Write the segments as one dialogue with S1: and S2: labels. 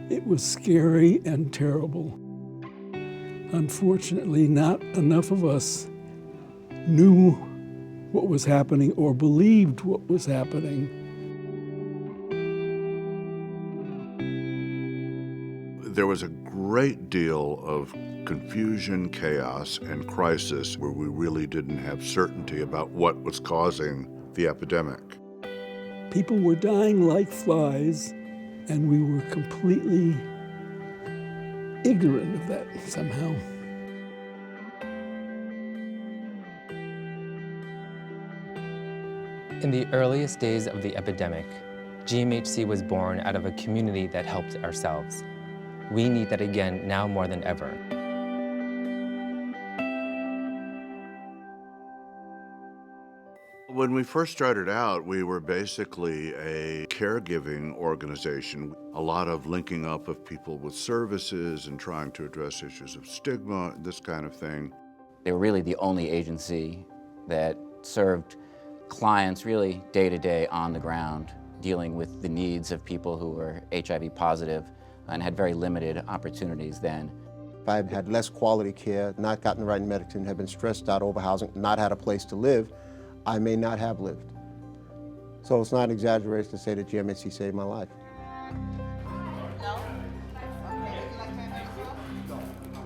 S1: It was scary and terrible. Unfortunately, not enough of us knew what was happening or believed what was happening.
S2: There was a great deal of confusion, chaos, and crisis where we really didn't have certainty about what was causing the epidemic.
S1: People were dying like flies, and we were completely ignorant of that somehow.
S3: In the earliest days of the epidemic, GMHC was born out of a community that helped ourselves. We need that again now more than ever.
S2: When we first started out, we were basically a caregiving organization. A lot of linking up of people with services and trying to address issues of stigma, this kind of thing.
S4: They were really the only agency that served clients really day to day on the ground, dealing with the needs of people who were HIV positive and had very limited opportunities then.
S5: If I had had less quality care, not gotten the right medicine, had been stressed out over housing, not had a place to live, I may not have lived. So it's not an exaggeration to say that GMHC saved my life.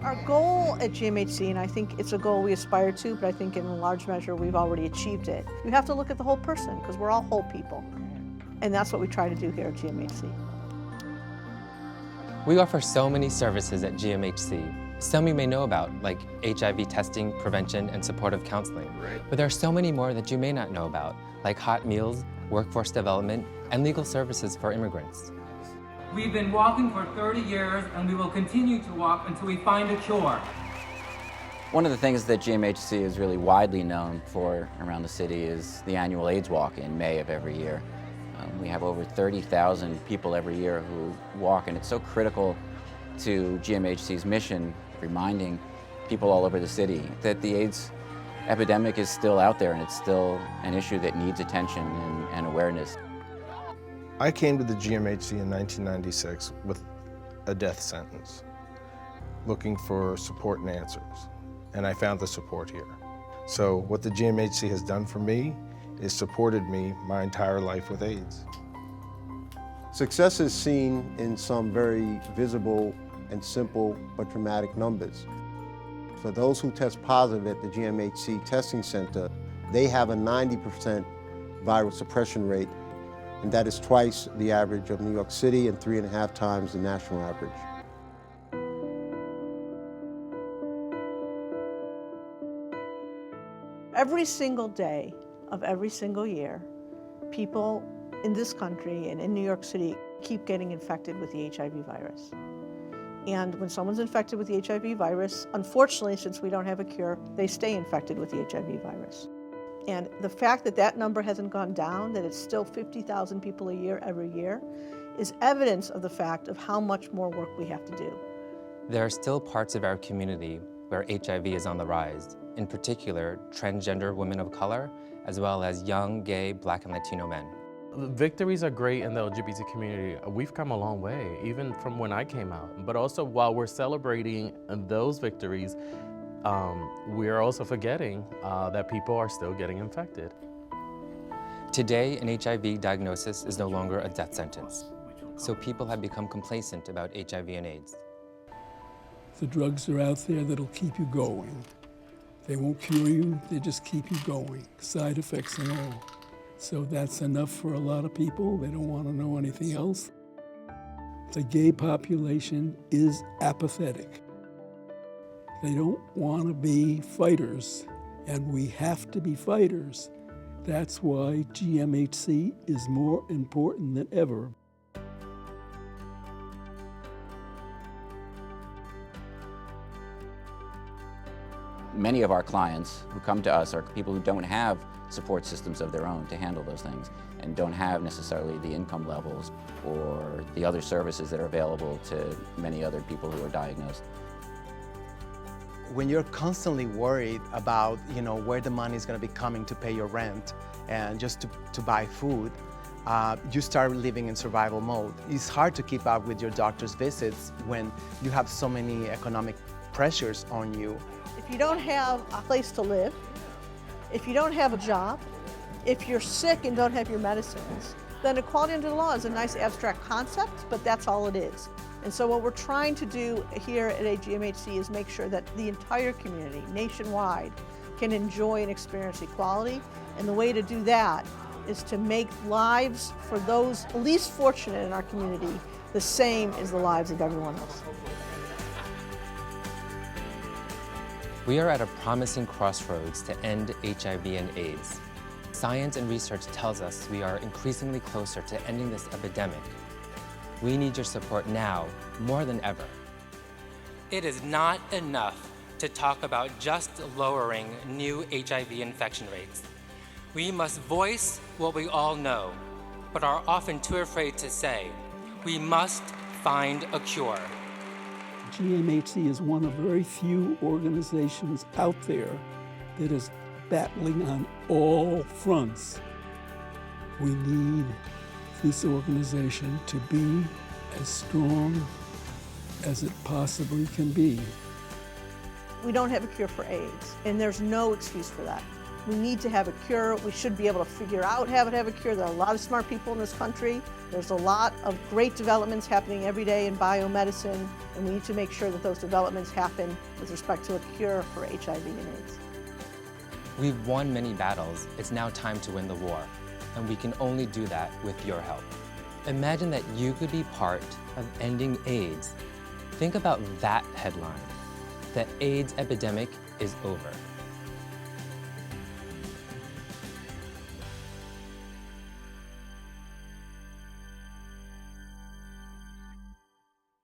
S6: Our goal at GMHC, and I think it's a goal we aspire to, but I think in large measure we've already achieved it. You have to look at the whole person because we're all whole people. And that's what we try to do here at GMHC.
S3: We offer so many services at GMHC. Some you may know about, like HIV testing, prevention, and supportive counseling. But there are so many more that you may not know about, like hot meals, workforce development, and legal services for immigrants.
S7: We've been walking for 30 years, and we will continue to walk until we find a cure.
S4: One of the things that GMHC is really widely known for around the city is the annual AIDS Walk in May of every year. We have over 30,000 people every year who walk, and it's so critical to GMHC's mission, reminding people all over the city that the AIDS epidemic is still out there and it's still an issue that needs attention and awareness.
S8: I came to the GMHC in 1996 with a death sentence, looking for support and answers, and I found the support here. So what the GMHC has done for me is supported me my entire life with AIDS.
S5: Success is seen in some very visible and simple but dramatic numbers. For those who test positive at the GMHC testing center, they have a 90% viral suppression rate, and that is twice the average of New York City and 3.5 times the national average.
S6: Every single day of every single year, people in this country and in New York City keep getting infected with the HIV virus. And when someone's infected with the HIV virus, unfortunately, since we don't have a cure, they stay infected with the HIV virus. And the fact that that number hasn't gone down, that it's still 50,000 people a year every year, is evidence of the fact of how much more work we have to do.
S3: There are still parts of our community where HIV is on the rise, in particular, transgender women of color, as well as young, gay, Black, and Latino men.
S9: Victories are great in the LGBT community. We've come a long way, even from when I came out. But also, while we're celebrating those victories, we're also forgetting that people are still getting infected.
S3: Today, an HIV diagnosis is no longer a death sentence, so people have become complacent about HIV and AIDS.
S1: The drugs are out there that'll keep you going. They won't cure you, they just keep you going, side effects and all. So that's enough for a lot of people. They don't want to know anything else. The gay population is apathetic. They don't want to be fighters, and we have to be fighters. That's why GMHC is more important than ever.
S4: Many of our clients who come to us are people who don't have support systems of their own to handle those things and don't have necessarily the income levels or the other services that are available to many other people who are diagnosed.
S10: When you're constantly worried about, where the money is going to be coming to pay your rent and just to buy food, you start living in survival mode. It's hard to keep up with your doctor's visits when you have so many economic pressures on you.
S6: If you don't have a place to live, if you don't have a job, if you're sick and don't have your medicines, then equality under the law is a nice abstract concept, but that's all it is. And so what we're trying to do here at GMHC is make sure that the entire community, nationwide, can enjoy and experience equality. And the way to do that is to make lives for those least fortunate in our community the same as the lives of everyone else.
S3: We are at a promising crossroads to end HIV and AIDS. Science and research tells us we are increasingly closer to ending this epidemic. We need your support now more than ever.
S7: It is not enough to talk about just lowering new HIV infection rates. We must voice what we all know, but are often too afraid to say. We must find a cure.
S1: GMHC is one of very few organizations out there that is battling on all fronts. We need this organization to be as strong as it possibly can be.
S6: We don't have a cure for AIDS, and there's no excuse for that. We need to have a cure. We should be able to figure out how to have a cure. There are a lot of smart people in this country. There's a lot of great developments happening every day in biomedicine, and we need to make sure that those developments happen with respect to a cure for HIV and AIDS.
S3: We've won many battles. It's now time to win the war, and we can only do that with your help. Imagine that you could be part of ending AIDS. Think about that headline. The AIDS epidemic is over.